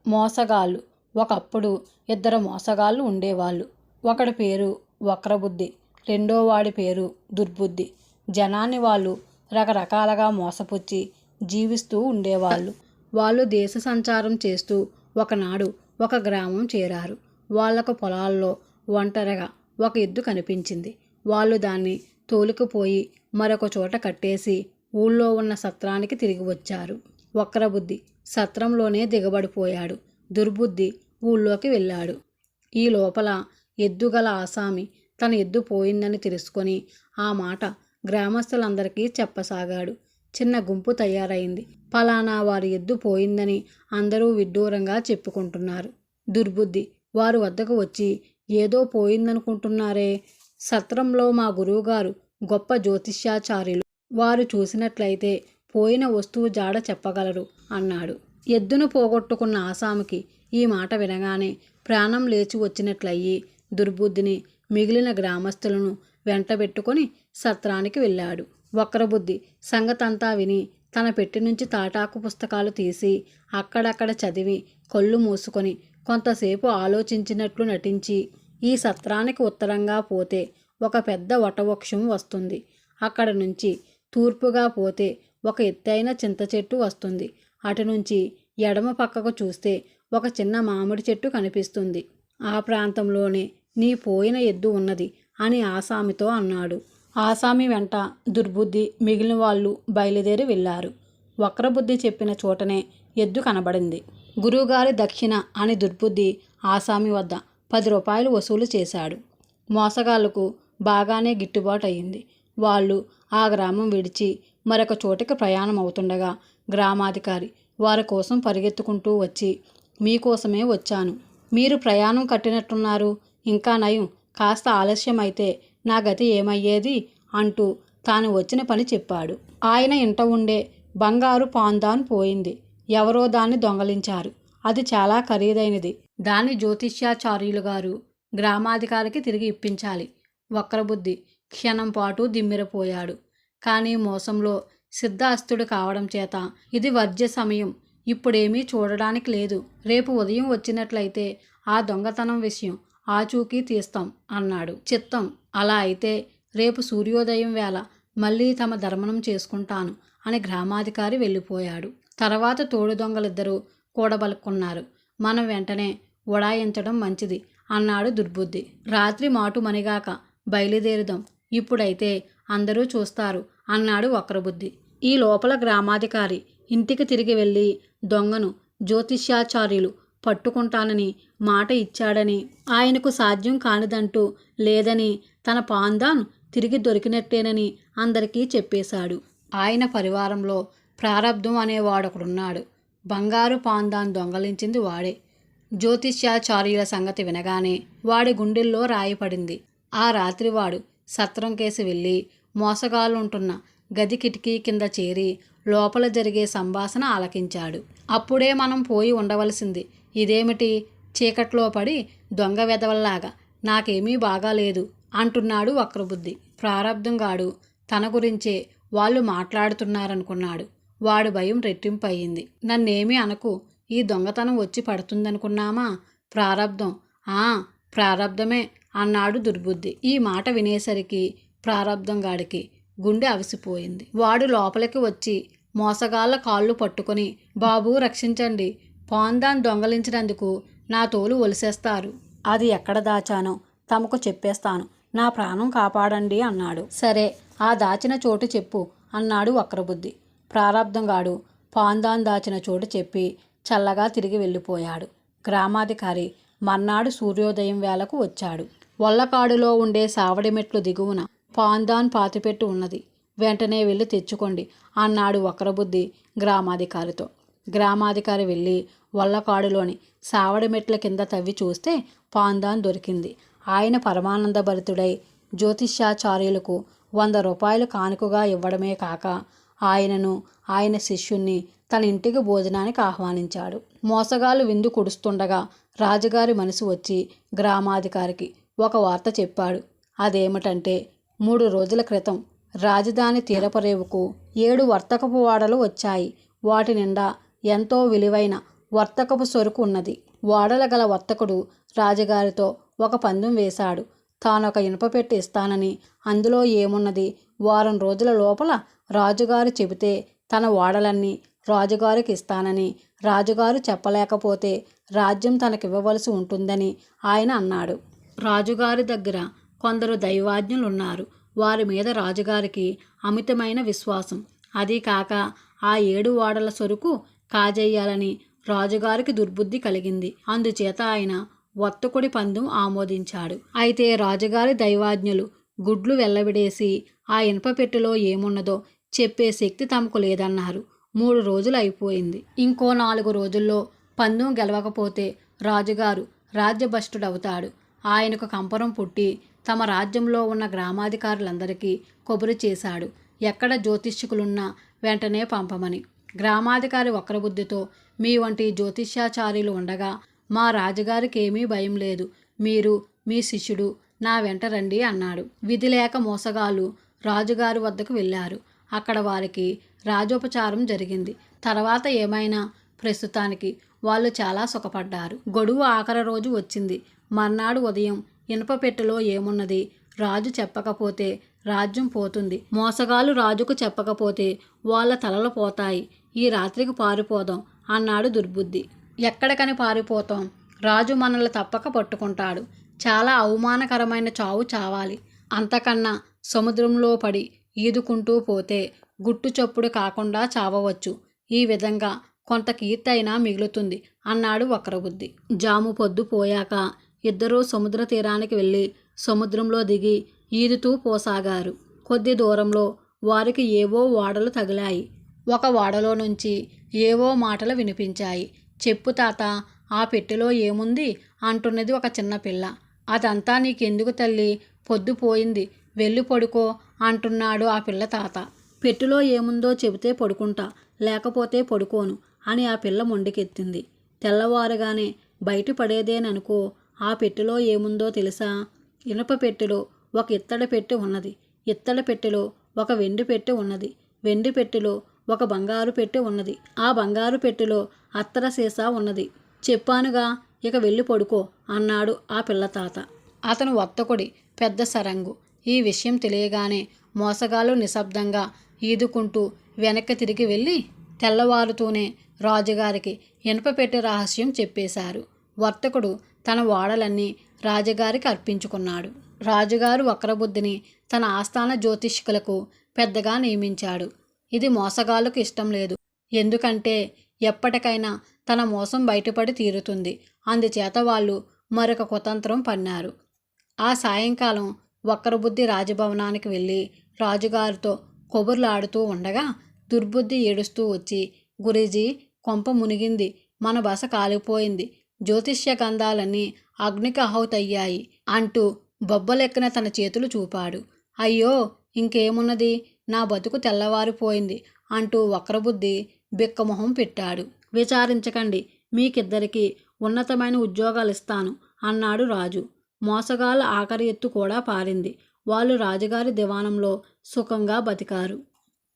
మోసగాళ్ళు. ఒకప్పుడు ఇద్దరు మోసగాళ్ళు ఉండేవాళ్ళు. ఒకడి పేరు వక్రబుద్ధి, రెండో వాడి పేరు దుర్బుద్ధి. జనాన్ని వాళ్ళు రకరకాలుగా మోసపుచ్చి జీవిస్తూ ఉండేవాళ్ళు. వాళ్ళు దేశ సంచారం చేస్తూ ఒకనాడు ఒక గ్రామం చేరారు. వాళ్లకు పొలాల్లో ఒంటరిగా ఒక ఎద్దు కనిపించింది. వాళ్ళు దాన్ని తోలుకుపోయి మరొక చోట కట్టేసి ఊళ్ళో ఉన్న సత్రానికి తిరిగి వచ్చారు. వక్రబుద్ధి సత్రంలోనే దిగబడిపోయాడు. దుర్బుద్ధి ఊళ్ళోకి వెళ్ళాడు. ఈ లోపల ఎద్దుగల ఆసామి తన ఎద్దు పోయిందని తెలుసుకొని ఆ మాట గ్రామస్తులందరికీ చెప్పసాగాడు. చిన్న గుంపు తయారైంది. పలానా వారి ఎద్దు పోయిందని అందరూ విడ్డూరంగా చెప్పుకుంటున్నారు. దుర్బుద్ధి వారి వద్దకు వచ్చి, ఏదో పోయిందనుకుంటున్నారే, సత్రంలో మా గురువుగారు గొప్ప జ్యోతిష్యాచార్యులు, వారు చూసినట్లయితే పోయిన వస్తువు జాడ చెప్పగలరు అన్నాడు. ఎద్దును పోగొట్టుకున్న ఆసామికి ఈ మాట వినగానే ప్రాణం లేచి వచ్చినట్లయి దుర్బుద్ధిని మిగిలిన గ్రామస్తులను వెంటబెట్టుకొని సత్రానికి వెళ్ళాడు. వక్రబుద్ధి సంగతంతా విని తన పెట్టి నుంచి తాటాకు పుస్తకాలు తీసి అక్కడక్కడ చదివి కళ్ళు మూసుకొని కొంతసేపు ఆలోచించినట్లు నటించి, ఈ సత్రానికి ఉత్తరంగా పోతే ఒక పెద్ద వటవృక్షం వస్తుంది. అక్కడ నుంచి తూర్పుగా పోతే ఒక ఎత్తైన చింత చెట్టు వస్తుంది. అటు నుంచి ఎడమ పక్కకు చూస్తే ఒక చిన్న మామిడి చెట్టు కనిపిస్తుంది. ఆ ప్రాంతంలోనే నీ పోయిన ఎద్దు ఉన్నది అని ఆసామితో అన్నాడు. ఆసామి వెంట దుర్బుద్ధి మిగిలిన వాళ్ళు బయలుదేరి వెళ్ళారు. వక్రబుద్ధి చెప్పిన చోటనే ఎద్దు కనబడింది. గురువుగారి దక్షిణ అని దుర్బుద్ధి ఆసామి వద్ద 10 రూపాయలు వసూలు చేశాడు. మోసగాళ్లకు బాగానే గిట్టుబాటు అయింది. వాళ్ళు ఆ గ్రామం విడిచి మరొక చోటికి ప్రయాణం అవుతుండగా గ్రామాధికారి వారి కోసం పరిగెత్తుకుంటూ వచ్చి, మీకోసమే వచ్చాను, మీరు ప్రయాణం కట్టినట్టున్నారు, ఇంకా నయం, కాస్త ఆలస్యం అయితే నా గతి ఏమయ్యేది అంటూ తాను వచ్చిన పని చెప్పాడు. ఆయన ఇంట ఉండే బంగారు పాందాన్ పోయింది. ఎవరో దాన్ని దొంగలించారు. అది చాలా ఖరీదైనది. దాన్ని జ్యోతిష్యాచార్యులు గారు గ్రామాధికారికి తిరిగి ఇప్పించాలి. వక్రబుద్ధి క్షణం పాటు దిమ్మిరపోయాడు. కానీ మోసంలో సిద్ధాస్తుడు కావడం చేత ఇది వర్జ్య సమయం, ఇప్పుడేమీ చూడడానికి లేదు, రేపు ఉదయం వచ్చినట్లయితే ఆ దొంగతనం విషయం ఆచూకీ తీస్తాం అన్నాడు. చిత్తం, అలా అయితే రేపు సూర్యోదయం వేళ మళ్ళీ తమ ధర్మనం చేసుకుంటాను అని గ్రామాధికారి వెళ్ళిపోయాడు. తర్వాత తోడు దొంగలిద్దరూ కూడబలుక్కున్నారు. మనం వెంటనే ఉడాయించడం మంచిది అన్నాడు దుర్బుద్ధి. రాత్రి మాటు మణిగాక బయలుదేరుదాం, ఇప్పుడైతే అందరూ చూస్తారు అన్నాడు వక్రబుద్ధి. ఈ లోపల గ్రామాధికారి ఇంటికి తిరిగి వెళ్ళి దొంగను జ్యోతిష్యాచార్యులు పట్టుకుంటానని మాట ఇచ్చాడని, ఆయనకు సాధ్యం కానిదంటూ లేదని, తన పాందాన్ తిరిగి దొరికినట్టేనని అందరికీ చెప్పేశాడు. ఆయన పరివారంలో ప్రారబ్ధం అనేవాడొకడున్నాడు. బంగారు పాందాన్ దొంగలించింది వాడే. జ్యోతిష్యాచార్యుల సంగతి వినగానే వాడి గుండెల్లో రాయిపడింది. ఆ రాత్రి వాడు సత్రం కేసి వెళ్ళి మోసగాళ్ళుంటున్న గది కిటికీ కింద చేరి లోపల జరిగే సంభాషణ ఆలకించాడు. అప్పుడే మనం పోయి ఉండవలసింది, ఇదేమిటి చీకట్లో పడి దొంగ వెధవల్లాగా, నాకేమీ బాగాలేదు అంటున్నాడు వక్రబుద్ధి. ప్రారబ్ధంగాడు తన గురించే వాళ్ళు మాట్లాడుతున్నారనుకున్నాడు. వాడు భయం రెట్టింపు అయ్యింది. నన్నేమీ అనకు, ఈ దొంగతనం వచ్చి పడుతుందనుకున్నామా? ప్రారబ్ధం, ప్రారబ్ధమే అన్నాడు దుర్బుద్ధి. ఈ మాట వినేసరికి ప్రారబ్ధంగాడికి గుండె అవిసిపోయింది. వాడు లోపలికి వచ్చి మోసగాళ్ళ కాళ్ళు పట్టుకొని, బాబూ రక్షించండి, పాందాన్ దొంగలించినందుకు నా తోలు ఒలిసేస్తారు, అది ఎక్కడ దాచానో తమకు చెప్పేస్తాను, నా ప్రాణం కాపాడండి అన్నాడు. సరే, ఆ దాచిన చోటు చెప్పు అన్నాడు వక్రబుద్ధి. ప్రారబ్ధంగాడు పాందాన్ దాచిన చోటు చెప్పి చల్లగా తిరిగి వెళ్ళిపోయాడు. గ్రామాధికారి మర్నాడు సూర్యోదయం వేళకు వచ్చాడు. వల్లకాడులో ఉండే సావడి మెట్లు దిగువన పాందాన్ పాతిపెట్టు ఉన్నది, వెంటనే వెళ్ళి తెచ్చుకోండి అన్నాడు వక్రబుద్ధి గ్రామాధికారితో. గ్రామాధికారి వెళ్ళి వల్లకాడులోని సావడి మెట్ల కింద తవ్వి చూస్తే పాందాన్ దొరికింది. ఆయన పరమానందభరితుడై జ్యోతిష్యాచార్యులకు 100 రూపాయలు కానుకగా ఇవ్వడమే కాక ఆయనను ఆయన శిష్యుణ్ణి తన ఇంటికి భోజనానికి ఆహ్వానించాడు. మోసగాళ్ళు విందు కుడుస్తుండగా రాజుగారి మనసు వచ్చి గ్రామాధికారికి ఒక వార్త చెప్పాడు. అదేమిటంటే 3 రోజుల క్రితం రాజధాని తీరపరేవుకు 7 వర్తకపు ఓడలు వచ్చాయి. వాటి నిండా ఎంతో విలువైన వర్తకపు సొరుకు ఉన్నది. ఓడల గల వర్తకుడు రాజుగారితో ఒక పందెం వేశాడు. తానొక ఇనుప పెట్టె ఇస్తానని, అందులో ఏమున్నది వారం రోజుల లోపల రాజుగారు చెబితే తన ఓడలన్నీ రాజుగారికి ఇస్తానని, రాజుగారు చెప్పలేకపోతే రాజ్యం తనకివ్వవలసి ఉంటుందని ఆయన అన్నాడు. రాజుగారి దగ్గర కొందరు దైవాజ్ఞులున్నారు. వారి మీద రాజుగారికి అమితమైన విశ్వాసం. అదీ కాక ఆ 7 ఓడల సొరుకు కాజేయాలని రాజుగారికి దుర్బుద్ధి కలిగింది. అందుచేత ఆయన వర్తకుడి పందెం ఆమోదించాడు. అయితే రాజుగారి దైవాజ్ఞులు గుడ్లు వెల్లవిడేసి ఆ ఇనుప పెట్టెలో ఏమున్నదో చెప్పే శక్తి తమకు లేదన్నారు. 3 రోజులు అయిపోయింది. ఇంకో 4 రోజుల్లో పందెం గెలవకపోతే రాజుగారు రాజ్యభ్రష్టుడవుతాడు. ఆయనకు కంపరం పుట్టి తమ రాజ్యంలో ఉన్న గ్రామాధికారులందరికీ కబురు చేశాడు. ఎక్కడ జ్యోతిష్కులున్నా వెంటనే పంపమని. గ్రామాధికారి వక్రబుద్ధితో, మీ వంటి జ్యోతిష్యాచార్యులు ఉండగా మా రాజుగారికి ఏమీ భయం లేదు. మీరు మీ శిష్యుడు నా వెంట రండి అన్నాడు. విధి లేక మోసగాళ్ళు రాజుగారి వద్దకు వెళ్ళారు. అక్కడ వారికి రాజోపచారం జరిగింది. తర్వాత ఏమైనా ప్రస్తుతానికి వాళ్ళు చాలా సుఖపడ్డారు. గొడువు ఆఖరి రోజు వచ్చింది. మర్నాడు ఉదయం ఇనుప పెట్టెలో ఏమున్నది రాజు చెప్పకపోతే రాజ్యం పోతుంది. మోసగాళ్ళు రాజుకు చెప్పకపోతే వాళ్ళ తలలు పోతాయి. ఈ రాత్రికి పారిపోదాం అన్నాడు దుర్బుద్ధి. ఎక్కడికని పారిపోతాం? రాజు మనల్ని తప్పక పట్టుకుంటాడు. చాలా అవమానకరమైన చావు చావాలి. అంతకన్నా సముద్రంలో పడి ఈదుకుంటూ పోతే గుట్టు చప్పుడు కాకుండా చావవచ్చు. ఈ విధంగా కొంత కీర్తి అయినా మిగులుతుంది అన్నాడు వక్రబుద్ధి. జాము పొద్దు పోయాక ఇద్దరూ సముద్ర తీరానికి వెళ్ళి సముద్రంలో దిగి ఈదుతూ పోసాగారు. కొద్ది దూరంలో వారికి ఏవో ఓడలు తగిలాయి. ఒక ఓడలో నుంచి ఏవో మాటలు వినిపించాయి. చెప్పు తాత, ఆ పెట్టెలో ఏముంది అంటున్నది ఒక చిన్న పిల్ల. అదంతా నీకెందుకు తల్లి, పొద్దుపోయింది, వెళ్ళి పడుకో అంటున్నాడు ఆ పిల్ల తాత. పెట్టెలో ఏముందో చెబితే పడుకుంటా, లేకపోతే పడుకోను అని ఆ పిల్ల మొండికెత్తింది. తెల్లవారుగానే బయట పడేదేననుకో. ఆ పెట్టెలో ఏముందో తెలుసా? ఇనుప పెట్టెలో ఒక ఇత్తడి పెట్టె ఉన్నది. ఇత్తడి పెట్టెలో ఒక వెండి పెట్టె ఉన్నది. వెండి పెట్టెలో ఒక బంగారు పెట్టె ఉన్నది. ఆ బంగారు పెట్టెలో అత్తర సీసా ఉన్నది. చెప్పానుగా, ఇక వెళ్ళి పడుకో అన్నాడు ఆ పిల్ల తాత. అతను వర్తకుడి పెద్ద సరంగు. ఈ విషయం తెలియగానే మోసగాళ్ళు నిశ్శబ్దంగా ఈదుకుంటూ వెనక్కి తిరిగి వెళ్ళి తెల్లవారుతూనే రాజుగారికి ఇనుప పెట్టె రహస్యం చెప్పేశారు. వర్తకుడు తన ఓడలన్నీ రాజుగారికి అర్పించుకున్నాడు. రాజుగారు వక్రబుద్ధిని తన ఆస్థాన జ్యోతిష్కులకు పెద్దగా నియమించాడు. ఇది మోసగాళ్ళకు ఇష్టం లేదు. ఎందుకంటే ఎప్పటికైనా తన మోసం బయటపడి తీరుతుంది. అందుచేత వాళ్ళు మరొక కుతంత్రం పన్నారు. ఆ సాయంకాలం వక్రబుద్ధి రాజభవనానికి వెళ్ళి రాజుగారితో కబుర్లాడుతూ ఉండగా దుర్బుద్ధి ఏడుస్తూ వచ్చి, గురీజీ, కొంప మునిగింది, మన బస కాలిపోయింది, జ్యోతిష్య గంధాలన్నీ అగ్నికి ఆహుతయ్యాయి అంటూ బొబ్బలెక్కిన తన చేతులు చూపాడు. అయ్యో, ఇంకేమున్నది, నా బతుకు తెల్లవారిపోయింది అంటూ వక్రబుద్ధి బిక్కమొహం పెట్టాడు. విచారించకండి, మీకిద్దరికీ ఉన్నతమైన ఉద్యోగాలిస్తాను అన్నాడు రాజు. మోసగాళ్ళ ఆఖరి ఎత్తు కూడా పారింది. వాళ్ళు రాజుగారి దివాణంలో సుఖంగా బతికారు.